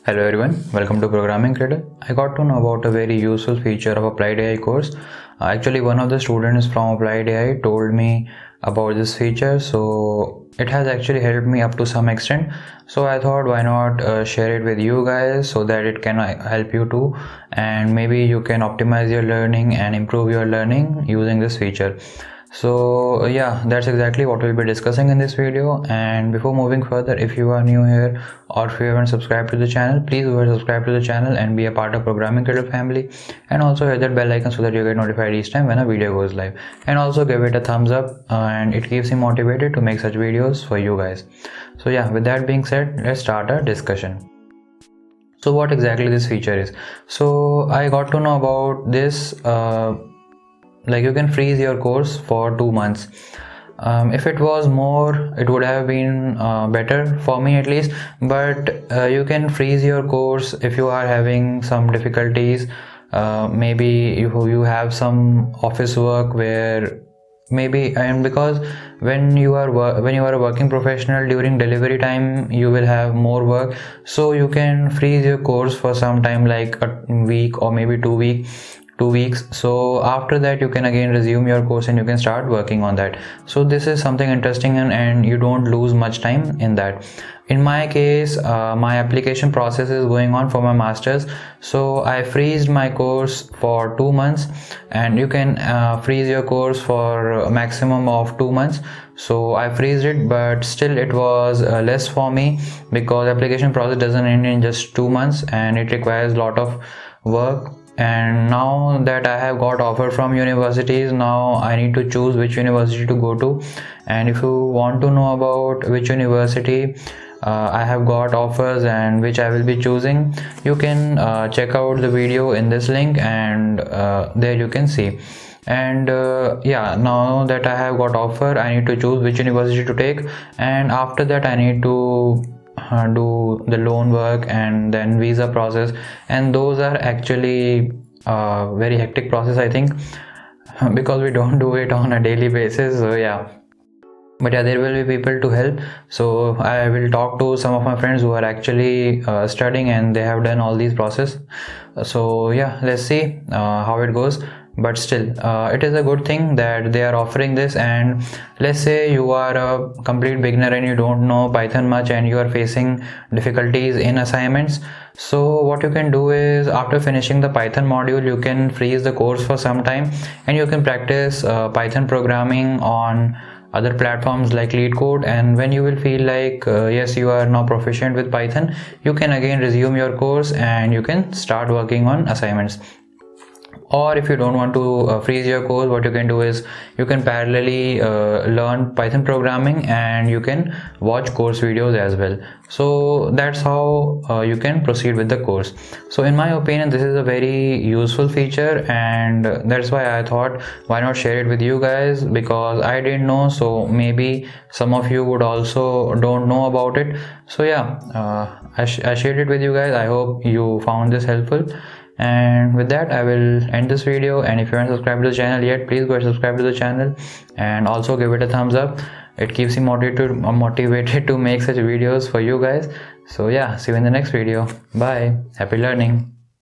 Hello everyone, welcome to Programming Cradle. I got to know about a very useful feature of Applied AI course. Actually, one of the students from Applied AI told me about this feature, so it has actually helped me up to some extent. So I thought, why not share it with you guys so that it can help you too, and maybe you can optimize your learning and improve your learning using this feature. So yeah, that's exactly what we'll be discussing in this video. And before moving further, if you are new here or if you haven't subscribed to the channel, please go ahead and subscribe to the channel and be a part of Programming Cradle family, and also hit that bell icon so that you get notified each time when a video goes live, and also give it a thumbs up, and it keeps me motivated to make such videos for you guys. So yeah, with that being said, let's start our discussion. So what exactly this feature is? So I got to know about this, like you can freeze your course for 2 months. If it was more, it would have been better for me at least, but you can freeze your course if you are having some difficulties. Maybe you have some office work where maybe, and because when you are a working professional, during delivery time you will have more work, so you can freeze your course for some time, like a week or maybe 2 weeks. So after that you can again resume your course and you can start working on that. So this is something interesting, and you don't lose much time in that. In my case, my application process is going on for my masters, so I freezed my course for 2 months, and you can freeze your course for a maximum of 2 months. So I freezed it, but still it was less for me, because application process doesn't end in just 2 months and it requires a lot of work. And now that I have got offer from universities, now I need to choose which university to go to. And if you want to know about which university I have got offers and which I will be choosing, you can check out the video in this link, and there you can see. And yeah, now that I have got offer, I need to choose which university to take, and after that I need to do the loan work and then visa process, and those are actually very hectic process, I think, because we don't do it on a daily basis. So yeah, but yeah, there will be people to help. So I will talk to some of my friends who are actually studying and they have done all these process. So yeah, let's see how it goes. But still, it is a good thing that they are offering this. And let's say you are a complete beginner and you don't know Python much and you are facing difficulties in assignments. So what you can do is, after finishing the Python module, you can freeze the course for some time and you can practice Python programming on other platforms like LeetCode. And when you will feel like yes, you are now proficient with Python, you can again resume your course and you can start working on assignments. Or if you don't want to freeze your course, what you can do is you can parallelly learn Python programming and you can watch course videos as well. So that's how you can proceed with the course. So in my opinion, this is a very useful feature, and that's why I thought, why not share it with you guys, because I didn't know, so maybe some of you would also don't know about it. So yeah, I shared it with you guys. I hope you found this helpful. And with that, I will end this video. And if you haven't subscribed to the channel yet, please go and subscribe to the channel and also give it a thumbs up. It keeps me motivated to make such videos for you guys. So yeah, see you in the next video. Bye. Happy learning.